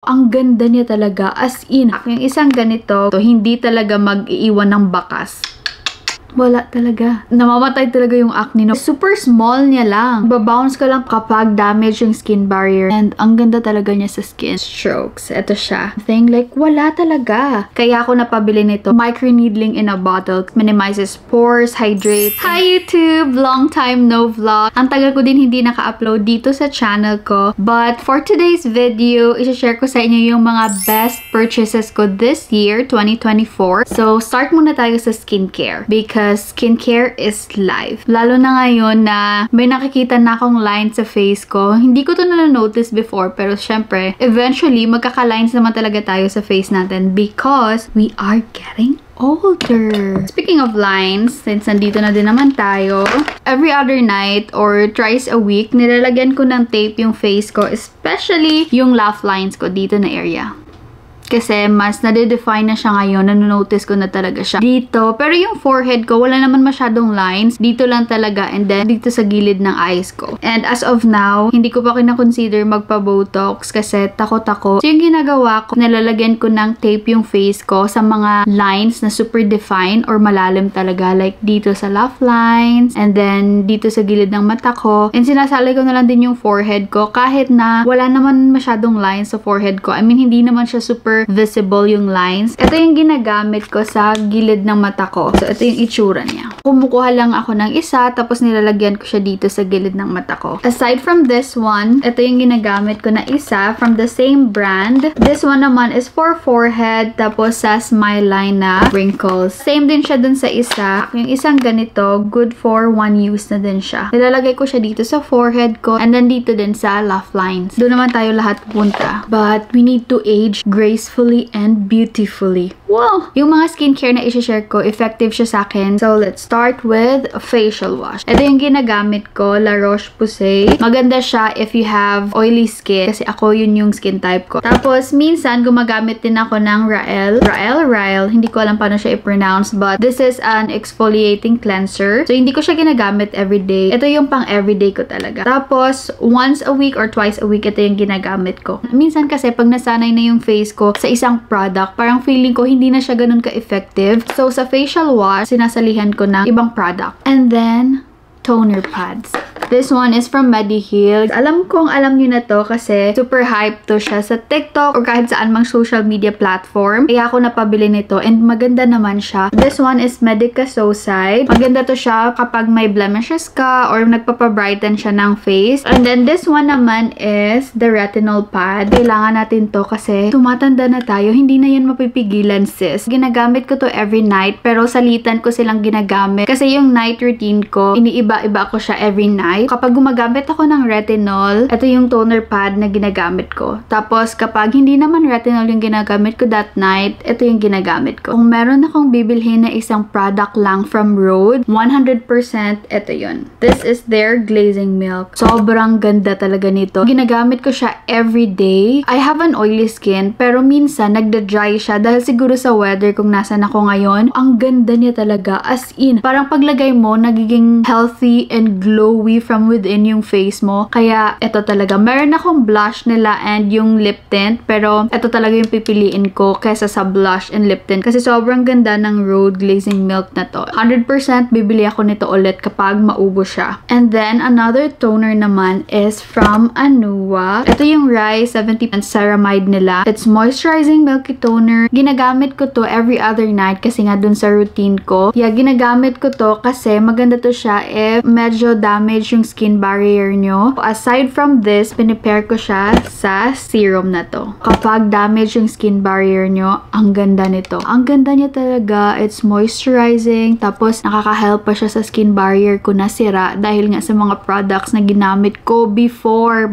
Ang ganda niya talaga, as in, yung isang ganito, hindi talaga mag-iiwan ng bakas. Wala talaga. Namamatay talaga yung acne, no? Super small niya lang. Babounce ka lang kapag damage yung skin barrier. And ang ganda talaga niya sa skin. Strokes. Ito siya. Thing like, wala talaga. Kaya ako napabili nito. Microneedling in a bottle. Minimizes pores, hydrates. Hi YouTube! Long time no vlog. Ang tagal ko din hindi naka-upload dito sa channel ko. But for today's video, isa-share ko sa inyo yung mga best purchases ko this year, 2024. So, start muna tayo sa skincare. Because skincare is life. Lalo na ngayon na may nakikita na akong lines sa face ko. Hindi ko to na-notice before, pero syempre, eventually, magkaka-lines naman talaga tayo sa face natin because we are getting older. Speaking of lines, since nandito na din naman tayo, every other night or twice a week, nilalagyan ko ng tape yung face ko, especially yung laugh lines ko dito na area. Kasi mas nade-define na siya ngayon. Nanonotice ko na talaga siya dito. Pero yung forehead ko, wala naman masyadong lines. Dito lang talaga. And then, dito sa gilid ng eyes ko. And as of now, hindi ko pa kina-consider magpa-botox kasi takot ako. So, yung ginagawa ko, nalalagyan ko ng tape yung face ko sa mga lines na super defined or malalim talaga. Like, dito sa laugh lines. And then, dito sa gilid ng mata ko. And sinasali ko na lang din yung forehead ko. Kahit na wala naman masyadong lines sa forehead ko. I mean, hindi naman siya super visible yung lines. Ito yung ginagamit ko sa gilid ng mata ko. So, ito yung itsura niya. Kumukuha lang ako ng isa, tapos nilalagyan ko siya dito sa gilid ng mata ko. Aside from this one, ito yung ginagamit ko na isa from the same brand. This one naman is for forehead, tapos sa smile line na wrinkles. Same din siya dun sa isa. Yung isang ganito, good for one use na din siya. Nilalagay ko siya dito sa forehead ko, and then dito din sa laugh lines. Doon naman tayo lahat pupunta. But we need to age gracefully and beautifully. Wow! Yung mga skincare na i-share ko, effective siya sa akin. So, let's start with a facial wash. Ito yung ginagamit ko, La Roche-Posay. Maganda siya if you have oily skin, kasi ako yun yung skin type ko. Tapos, minsan, gumagamit din ako ng Rael. Hindi ko alam paano siya i-pronounce, but this is an exfoliating cleanser. So, hindi ko siya ginagamit everyday. Ito yung pang everyday ko talaga. Tapos, once a week or twice a week, ito yung ginagamit ko. Minsan kasi, pag nasanay na yung face ko sa isang product, parang feeling ko hindi na siya ganun ka-effective. So, sa facial wash, sinasalihan ko ng ibang product. And then, toner pads. This one is from Mediheal. Alam kong alam nyo na to kasi super hype to siya sa TikTok or kahit saan mang social media platform. Kaya ako napabili nito and maganda naman siya. This one is Medicasoside. Maganda to siya kapag may blemishes ka or nagpapabrighten siya ng face. And then this one naman is the retinol pad. Kailangan natin to kasi tumatanda na tayo. Hindi na yan mapipigilan, sis. Ginagamit ko to every night pero salitan ko silang ginagamit. Kasi yung night routine ko, iniiba-iba ko siya every night. Kapag gumagamit ako ng retinol, ito yung toner pad na ginagamit ko. Tapos, kapag hindi naman retinol yung ginagamit ko that night, ito yung ginagamit ko. Kung meron akong bibilhin na isang product lang from Rhode, 100% ito yun. This is their glazing milk. Sobrang ganda talaga nito. Ginagamit ko siya every day. I have an oily skin, pero minsan nagda-dry siya dahil siguro sa weather kung nasan ako ngayon. Ang ganda niya talaga. As in, parang paglagay mo, nagiging healthy and glowy from within yung face mo. Kaya, ito talaga. Meron akong blush nila and yung lip tint. Pero, ito talaga yung pipiliin ko kesa sa blush and lip tint. Kasi sobrang ganda ng Rhode Glazing Milk na to. 100% bibili ako nito ulit kapag maubos siya. And then, another toner naman is from Anua. Ito yung Rye 70% Ceramide nila. It's moisturizing milky toner. Ginagamit ko to every other night kasi nga dun sa routine ko. Yeah, ginagamit ko to kasi maganda to siya if medyo damage yung skin barrier nyo. Aside from this, pinipair ko siya sa serum na to. Kapag damage yung skin barrier nyo, ang ganda nito. Ang ganda niya talaga. It's moisturizing. Tapos, nakaka-help pa siya sa skin barrier ko na sira dahil nga sa mga products na ginamit ko before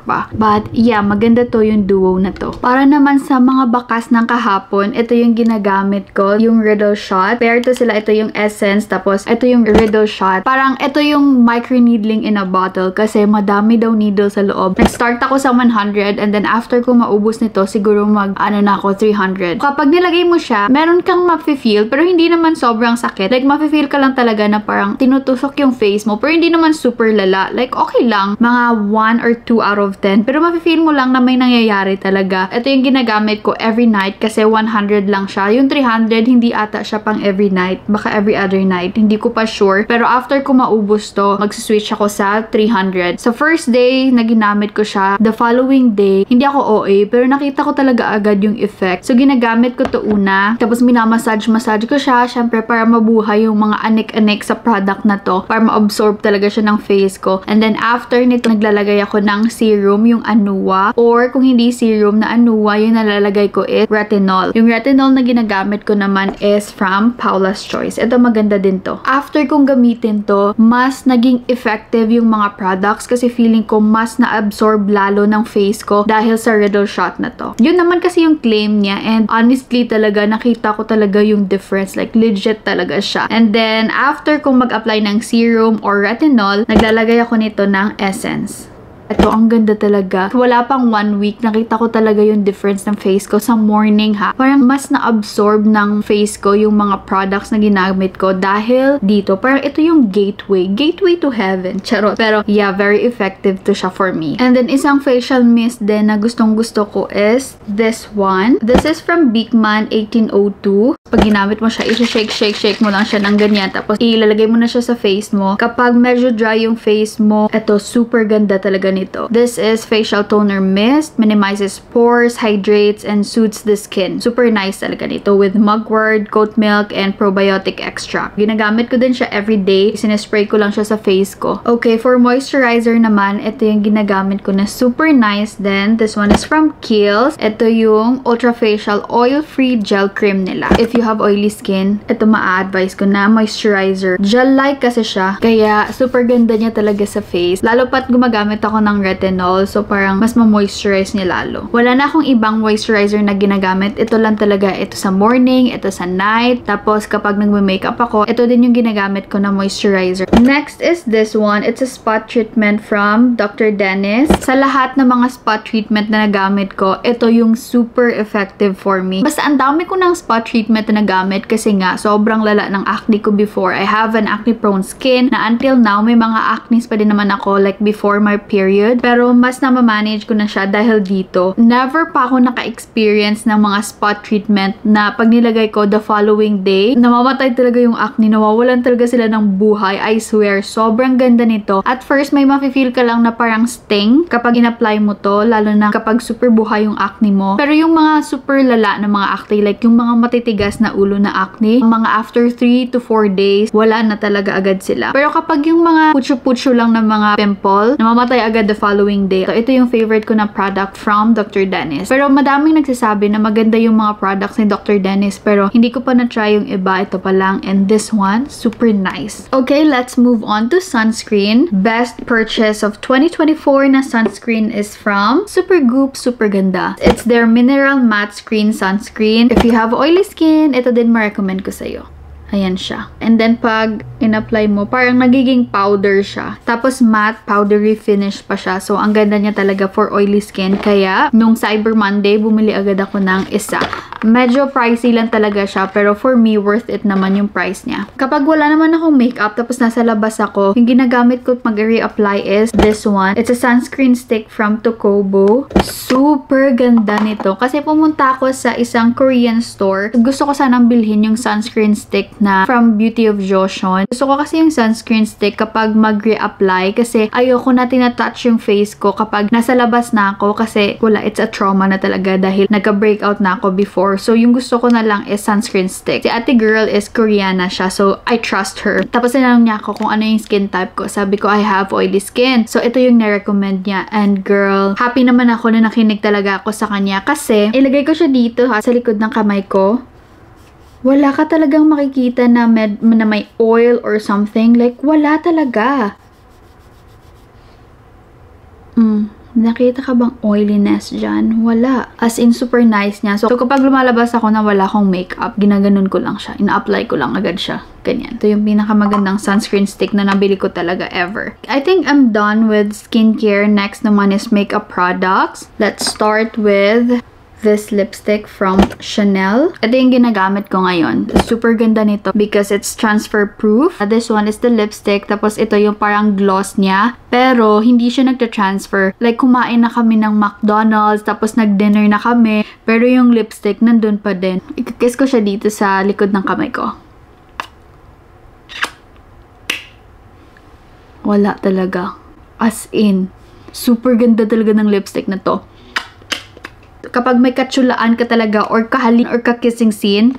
pa. But, yeah, maganda to yung duo na to. Para naman sa mga bakas ng kahapon, ito yung ginagamit ko, yung Riddle Shot. Pair to sila. Ito yung Essence. Tapos, ito yung Riddle Shot. Parang, ito yung yung microneedling in a bottle kasi madami daw needle sa loob. Nag-start ako sa 100 and then after ko maubos nito, siguro na ako 300. Kapag nilagay mo siya, meron kang mafe-feel pero hindi naman sobrang sakit. Like, mafe-feel ka lang talaga na parang tinutusok yung face mo pero hindi naman super lala. Like, okay lang. Mga 1 or 2 out of 10. Pero mafe-feel mo lang na may nangyayari talaga. Ito yung ginagamit ko every night kasi 100 lang siya. Yung 300, hindi ata siya pang every night. Baka every other night. Hindi ko pa sure. Pero after ko maubos to, mag-switch ako sa 300. Sa first day na ginamit ko siya, the following day, hindi ako OA, pero nakita ko talaga agad yung effect. So, ginagamit ko to una. Tapos, minamassage ko siya. Syempre, para mabuhay yung mga anik-anik sa product na to. Para ma-absorb talaga siya ng face ko. And then, after nito, naglalagay ako ng serum, yung Anua. Or, kung hindi serum na Anua, yung nalalagay ko is retinol. Yung retinol na ginagamit ko naman is from Paula's Choice. Ito, maganda din to. After kong gamitin to, mas naging effective yung mga products kasi feeling ko mas na-absorb lalo ng face ko dahil sa Riddle Shot na to. Yun naman kasi yung claim niya and honestly talaga, nakita ko talaga yung difference. Like, legit talaga siya. And then, after kong mag-apply ng serum or retinol, naglalagay ako nito ng essence. Ito, ang ganda talaga. Wala pang 1 week, nakita ko talaga yung difference ng face ko sa morning ha. Parang mas na-absorb ng face ko yung mga products na ginamit ko dahil dito. Parang ito yung gateway. Gateway to heaven. Charot. Pero yeah, very effective to siya for me. And then, isang facial mist din na gustong-gusto ko is this one. This is from Beekman 1802. Pag ginamit mo siya, shake mo lang siya ng ganyan. Tapos, ilalagay mo na siya sa face mo. Kapag medyo dry yung face mo, ito, super ganda talaga nito. This is facial toner mist, minimizes pores, hydrates, and soothes the skin. Super nice talaga nito with mugwort, goat milk, and probiotic extract. Ginagamit ko din siya every day. Sinespray ko lang siya sa face ko. Okay, for moisturizer naman, ito yung ginagamit ko na super nice din. This one is from Kiehl's. Ito yung Ultra Facial Oil-Free Gel Cream nila. If you have oily skin, ito ma-advise ko na moisturizer. Gel-like kasi siya. Kaya, super ganda niya talaga sa face. Lalo pat gumagamit ako ng retinol. So, parang mas ma-moisturize niya lalo. Wala na akong ibang moisturizer na ginagamit. Ito lang talaga. Ito sa morning, ito sa night. Tapos, kapag nagme-makeup ako, ito din yung ginagamit ko na moisturizer. Next is this one. It's a spot treatment from Dr. Dennis. Sa lahat ng mga spot treatment na nagamit ko, ito yung super effective for me. Basta, ang dami ko ng spot treatment na nagamit kasi nga, sobrang lala ng acne ko before. I have an acne-prone skin na until now, may mga acnes pa din naman ako like before my period. Pero mas na-manage ko na siya dahil dito. Never pa ako naka-experience ng mga spot treatment na pag nilagay ko the following day, namamatay talaga yung acne. Nawawalan talaga sila ng buhay. I swear, sobrang ganda nito. At first, may mafe-feel ka lang na parang sting kapag in-apply mo to, lalo na kapag super buhay yung acne mo. Pero yung mga super lala na mga acne, like yung mga matitigas na ulo na acne, mga after 3 to 4 days, wala na talaga agad sila. Pero kapag yung mga putyo-putyo lang na mga pimple, namamatay agad the following day. So, ito yung favorite ko na product from Dr. Dennis. Pero madaming nagsasabi na maganda yung mga products ni Dr. Dennis, pero hindi ko pa na-try yung iba. Ito pa lang. And this one, super nice. Okay, let's move on to sunscreen. Best purchase of 2024 na sunscreen is from Supergoop. Super ganda. It's their Mineral Matte Screen Sunscreen. If you have oily skin, ito din ma-recommend ko sa'yo. Ayan siya. And then, pag in-apply mo, parang nagiging powder siya. Tapos, matte, powdery finish pa siya. So, ang ganda niya talaga for oily skin. Kaya, nung Cyber Monday, bumili agad ako ng isa. Medyo pricey lang talaga siya. Pero for me, worth it naman yung price niya. Kapag wala naman akong makeup, tapos nasa labas ako, yung ginagamit ko mag-reapply is this one. It's a sunscreen stick from Tokobo. Super ganda nito. Kasi pumunta ako sa isang Korean store. Gusto ko sanang bilhin yung sunscreen stick na from Beauty of Joseon. Gusto ko kasi yung sunscreen stick kapag mag-reapply kasi ayoko na tinatouch yung face ko kapag nasa labas na ako kasi wala, it's a trauma na talaga dahil nagka-breakout na ako before. So, yung gusto ko na lang is sunscreen stick. Si ate girl is Koreana siya, so I trust her. Tapos tinanong niya ako kung ano yung skin type ko. Sabi ko, I have oily skin. So, ito yung na-recommend niya. And girl, happy naman ako na nakinig talaga ako sa kanya kasi ilagay ko siya dito ha, sa likod ng kamay ko. Wala ka talagang makikita na may oil or something. Like, wala talaga. Nakita ka bang oiliness dyan? Wala. As in, super nice niya. So kapag lumalabas ako na wala akong makeup, ginaganon ko lang siya. Ina-apply ko lang agad siya. Ganyan. Ito yung pinakamagandang sunscreen stick na nabili ko talaga ever. I think I'm done with skincare. Next naman is makeup products. Let's start with this lipstick from Chanel. Ito yung ginagamit ko ngayon. Super ganda nito because it's transfer proof. This one is the lipstick. Tapos ito yung parang gloss niya. Pero hindi siya nagta-transfer. Like kumain na kami ng McDonald's tapos nag-dinner na kami. Pero yung lipstick nandun pa din. Ikikiss ko siya dito sa likod ng kamay ko. Wala talaga. As in, super ganda talaga ng lipstick na to. Kapag may katsulaan ka talaga or kahalin or kakissing scene,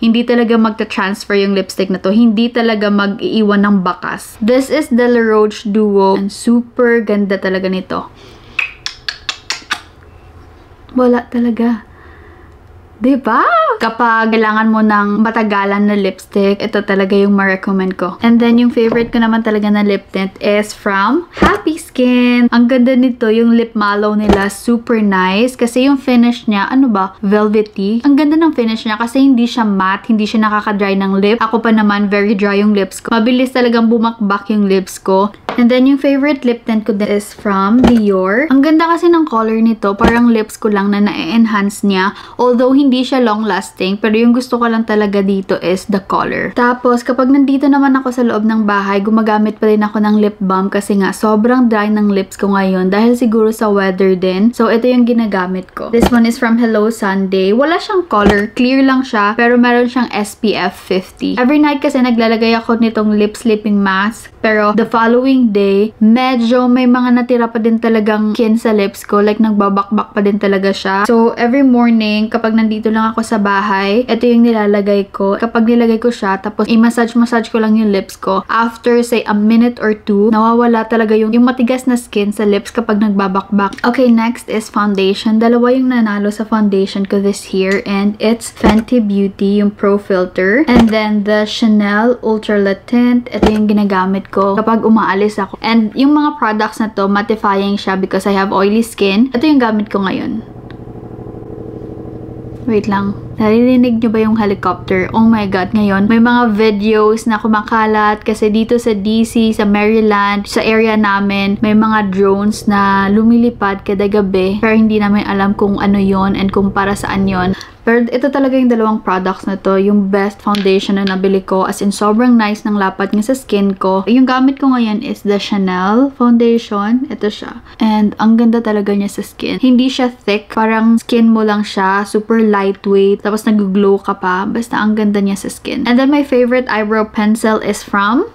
hindi talaga magta-transfer yung lipstick na to. Hindi talaga mag-iiwan ng bakas. This is the La Roche Duo. And super ganda talaga nito. Wala talaga. Diba? Kapag kailangan mo ng matagalan na lipstick, ito talaga yung ma-recommend ko. And then, yung favorite ko naman talaga na lip tint is from Happy Skin. Ang ganda nito, yung lip mallow nila, super nice. Kasi yung finish niya, ano ba? Velvety. Ang ganda ng finish niya kasi hindi siya matte, hindi siya nakaka-dry ng lip. Ako pa naman, very dry yung lips ko. Mabilis talagang bumakbak yung lips ko. And then, yung favorite lip tint ko din is from Dior. Ang ganda kasi ng color nito, parang lips ko lang na na-enhance niya. Although, hindi siya long-lasting, pero yung gusto ko lang talaga dito is the color. Tapos, kapag nandito naman ako sa loob ng bahay, gumagamit pa rin ako ng lip balm kasi nga, sobrang dry ng lips ko ngayon dahil siguro sa weather din. So, ito yung ginagamit ko. This one is from Hello Sunday. Wala siyang color, clear lang siya, pero meron siyang SPF 50. Every night kasi naglalagay ako nitong lip sleeping mask, pero the following day, medyo may mga natira pa din talagang skin sa lips ko. Like, nagbabakbak pa din talaga siya. So, every morning, kapag nandito lang ako sa bahay, ito yung nilalagay ko. Kapag nilagay ko siya, tapos i-massage ko lang yung lips ko. After, say, a minute or two, nawawala talaga yung matigas na skin sa lips kapag nagbabakbak. Okay, next is foundation. Dalawa yung nanalo sa foundation ko this year, and it's Fenty Beauty, yung Pro Filter. And then, the Chanel Ultra Light Tint. Ito yung ginagamit ko kapag umaalis ako. And yung mga products na to, mattifying siya because I have oily skin. Ito yung gamit ko ngayon. Wait lang. Naririnig nyo ba yung helicopter? Oh my God, ngayon may mga videos na kumakalat kasi dito sa DC, sa Maryland, sa area namin, may mga drones na lumilipad kada gabi. Pero hindi namin alam kung ano yon and kung para saan yon. Pero ito talaga yung dalawang products na to, yung best foundation na nabili ko. As in, sobrang nice ng lapat niya sa skin ko. Yung gamit ko ngayon is the Chanel foundation. Ito siya. And ang ganda talaga niya sa skin. Hindi siya thick. Parang skin mo lang siya. Super lightweight. Tapos nag-glow ka pa. Basta ang ganda niya sa skin. And then my favorite eyebrow pencil is from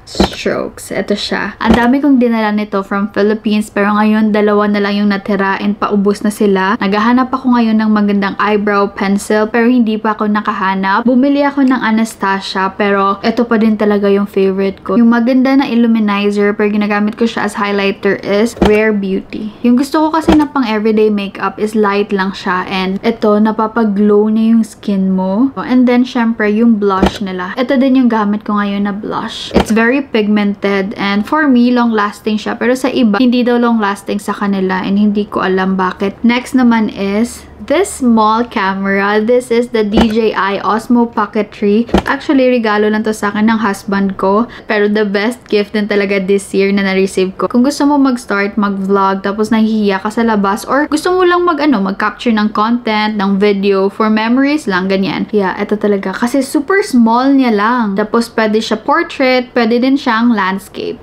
Strokes. Ito siya. Ang dami kong dinala nito from Philippines, pero ngayon dalawa na lang yung natira and paubos na sila. Naghahanap ako ngayon ng magandang eyebrow pencil pero hindi pa ako nakahanap. Bumili ako ng Anastasia pero ito pa din talaga yung favorite ko. Yung maganda na illuminizer pero ginagamit ko siya as highlighter is Rare Beauty. Yung gusto ko kasi na pang everyday makeup is light lang siya and ito napapaglow niya yung skin mo. And then syempre yung blush nila. Ito din yung gamit ko ngayon na blush. It's very pigmented and for me long-lasting siya pero sa iba hindi daw long-lasting sa kanila and hindi ko alam bakit. Next naman is this small camera. This is the DJI Osmo Pocket 3. Actually, regalo lang to sa akin ng husband ko. Pero the best gift din talaga this year na na-receive ko. Kung gusto mo mag-start, mag-vlog, tapos nahihiya ka sa labas, or gusto mo lang mag-capture ng content, ng video, for memories lang, ganyan. Yeah, ito talaga. Kasi super small niya lang. Tapos pwede siya portrait, pwede din siyang landscape.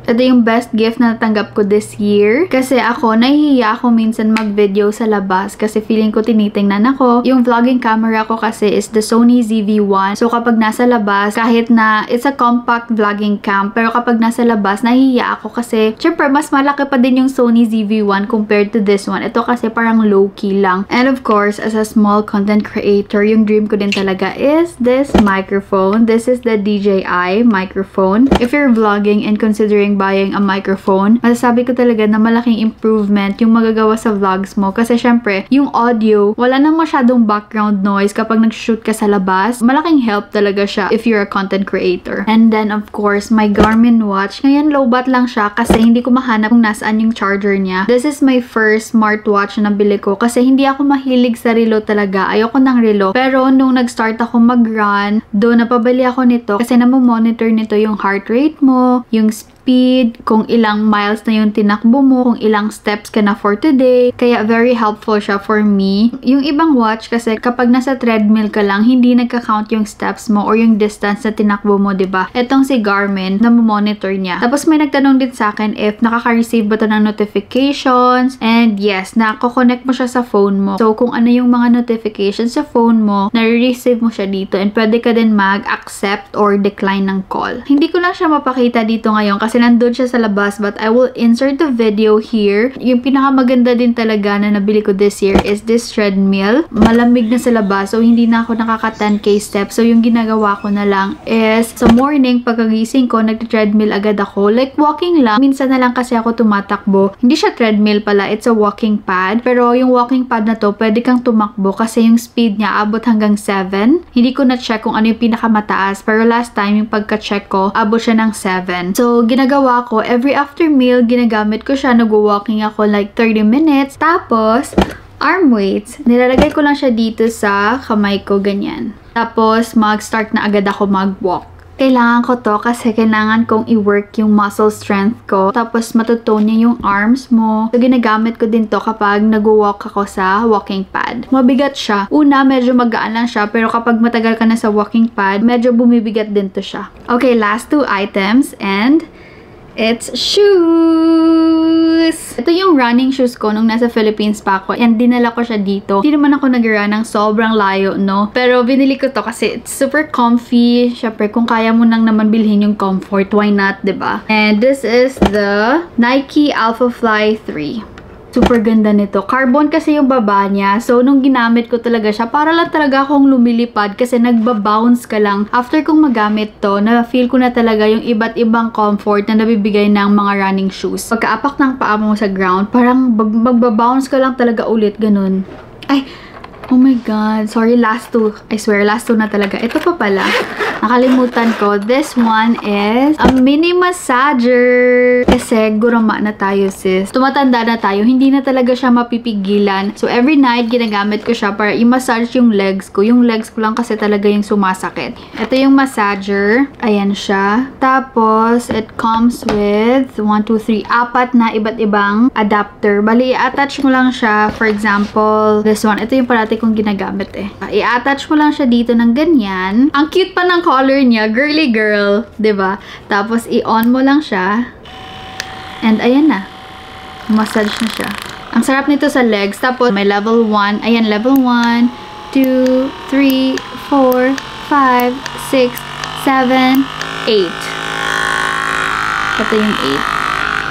Ito yung best gift na natanggap ko this year. Kasi ako, nahihiya ako minsan mag-video sa labas kasi feeling ko tinitingnan ako. Yung vlogging camera ko kasi is the Sony ZV-1. So kapag nasa labas, kahit na it's a compact vlogging cam, pero kapag nasa labas, nahihiya ako kasi syempre mas malaki pa din yung Sony ZV-1 compared to this one. Ito kasi parang low-key lang. And of course, as a small content creator, yung dream ko din talaga is this microphone. This is the DJI microphone. If you're vlogging and considering buying a microphone, masasabi ko talaga na malaking improvement yung magagawa sa vlogs mo. Kasi syempre, yung audio, wala nang masyadong background noise kapag nag-shoot ka sa labas. Malaking help talaga siya if you're a content creator. And then, of course, my Garmin watch. Ngayon, lowbat lang siya kasi hindi ko mahanap kung nasaan yung charger niya. This is my first smartwatch na nabili ko kasi hindi ako mahilig sa relo talaga. Ayoko ng relo. Pero nung nag-start ako mag-run, doon napabili ako nito kasi namomonitor nito yung heart rate mo, yung speed, kung ilang miles na yung tinakbo mo, kung ilang steps ka na for today. Kaya very helpful siya for me. Yung ibang watch kasi kapag nasa treadmill ka lang, hindi nagka-count yung steps mo or yung distance na tinakbo mo, diba? Etong si Garmin, na-monitor niya. Tapos may nagtanong din sa akin if nakaka-receive ba to ng notifications. And yes, nako-connect mo siya sa phone mo. So kung ano yung mga notifications sa phone mo, nare-receive mo siya dito and pwede ka din mag-accept or decline ng call. Hindi ko lang siya mapakita dito ngayon kasi nandun siya sa labas, but I will insert the video here. Yung pinakamaganda din talaga na nabili ko this year is this treadmill. Malamig na sa labas, so hindi na ako nakaka 10k steps. So yung ginagawa ko na lang is sa morning, pagkagising ko, nagte-treadmill agad ako. Like walking lang. Minsan na lang kasi ako tumatakbo. Hindi siya treadmill pala, it's a walking pad. Pero yung walking pad na to, pwede kang tumakbo kasi yung speed niya abot hanggang 7. Hindi ko na-check kung ano yung pinakamataas. Pero last time, yung pagka-check ko, abot siya ng 7. So, ginagawa ko, every after meal, ginagamit ko siya. Nag-walking ako like 30 minutes. Tapos, arm weights, nilalagay ko lang siya dito sa kamay ko, ganyan. Tapos, mag-start na agad ako mag-walk. Kailangan ko to kasi kailangan kong i-work yung muscle strength ko. Tapos matutone niya yung arms mo. So ginagamit ko din to kapag nag-walk ako sa walking pad. Mabigat siya. Una, medyo magaan lang siya. Pero kapag matagal ka na sa walking pad, medyo bumibigat din to siya. Okay, last 2 items and it's shoes! Ito yung running shoes ko nung nasa Philippines pa ako. And dinala ko siya dito. Hindi naman ako nag-run ng sobrang layo, no? Pero binili ko to kasi it's super comfy. Syempre, kung kaya mo nang naman bilhin yung comfort, why not, diba? And this is the Nike Alpha Fly 3. Super ganda nito. Carbon kasi yung baba niya. So, nung ginamit ko talaga siya, para lang talaga akong lumilipad kasi nagbabounce ka lang. After kong magamit to, na-feel ko na talaga yung iba't ibang comfort na nabibigay ng mga running shoes. Pagkaapak ng paa mo sa ground, parang magbabounce ka lang talaga ulit. Ganun. Ay, oh my God. Sorry, last 2. I swear, last 2 na talaga. Ito pa pala. Nakalimutan ko. This one is a mini massager. Kasi gurama na tayo, sis. Tumatanda na tayo. Hindi na talaga siya mapipigilan. So, every night, ginagamit ko siya para i-massage yung legs ko. Yung legs ko lang kasi talaga yung sumasakit. Ito yung massager. Ayan siya. Tapos, it comes with 1, 2, 3, 4 na iba't ibang adapter. Bali, i-attach mo lang siya. For example, this one. Ito yung parati kong ginagamit eh. I-attach mo lang siya dito ng ganyan. Ang cute pa ng color niya, girly girl, 'di ba? Tapos i-on mo lang siya. And ayan na. Massage na siya. Ang sarap nito sa legs. Tapos may level 1. Ayan, level 1, 2, 3, 4, 5, 6, 7, 8. Ito yung 8.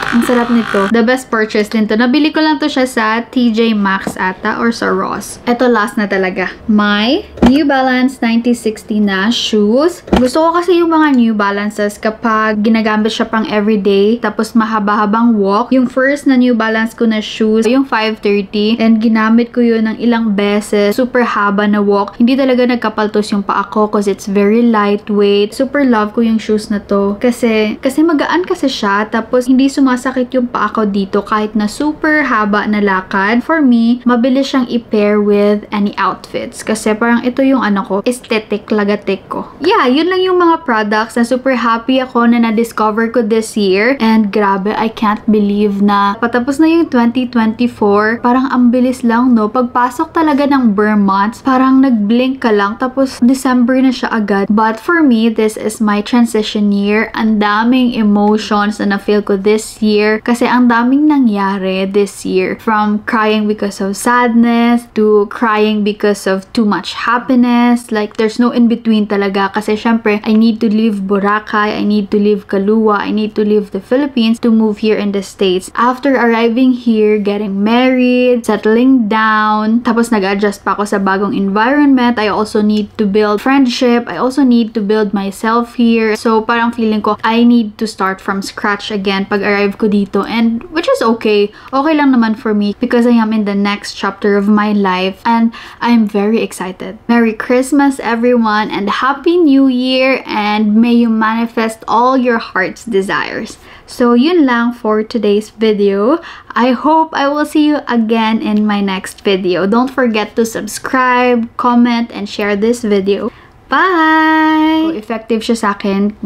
Ang sarap nito. The best purchase din to. Nabili ko lang to siya sa TJ Maxx ata or sa Ross. Ito last na talaga. My New Balance 9060 na shoes. Gusto ko kasi yung mga New Balances kapag ginagamit siya pang everyday tapos mahaba-habang walk. Yung first na New Balance ko na shoes, yung 530 and ginamit ko yun ng ilang beses. Super haba na walk. Hindi talaga nagkapaltos yung paa ko because it's very lightweight. Super love ko yung shoes na to. Kasi magaan kasi siya tapos hindi sumasakit yung paa ko dito kahit na super haba na lakad. For me, mabilis siyang i-pair with any outfits. Kasi parang ito yung ano ko, aesthetic lagatik ko. Yeah, yun lang yung mga products na super happy ako na na-discover ko this year. And grabe, I can't believe na patapos na yung 2024. Parang ang bilis lang, no? Pagpasok talaga ng bare months, parang nag-blink ka lang tapos December na siya agad. But for me, this is my transition year. Ang daming emotions na na-feel ko this year. year kasi ang daming nangyari this year. From crying because of sadness to crying because of too much happiness. Like, there's no in-between talaga kasi syempre, I need to leave Boracay, I need to leave Kalua, I need to leave the Philippines to move here in the States. After arriving here, getting married, settling down, tapos nag-adjust pa ako sa bagong environment. I also need to build friendship. I also need to build myself here. So, parang feeling ko, I need to start from scratch again pag arrive ko dito. And, which is okay. Okay lang naman for me because I am in the next chapter of my life and I'm very excited. Merry Christmas, everyone, and Happy New Year, and may you manifest all your heart's desires. So, yun lang for today's video. I hope I will see you again in my next video. Don't forget to subscribe, comment, and share this video. Bye! So, effective siya sa akin.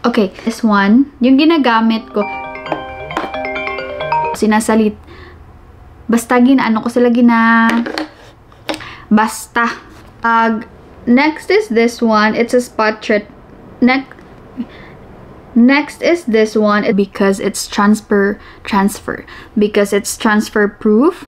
Okay, this one, yung ginagamit ko, sinasalit, basta ginaano ko sila basta. Next is this one. It's a spot treat. Next is this one because it's transfer because it's transfer proof.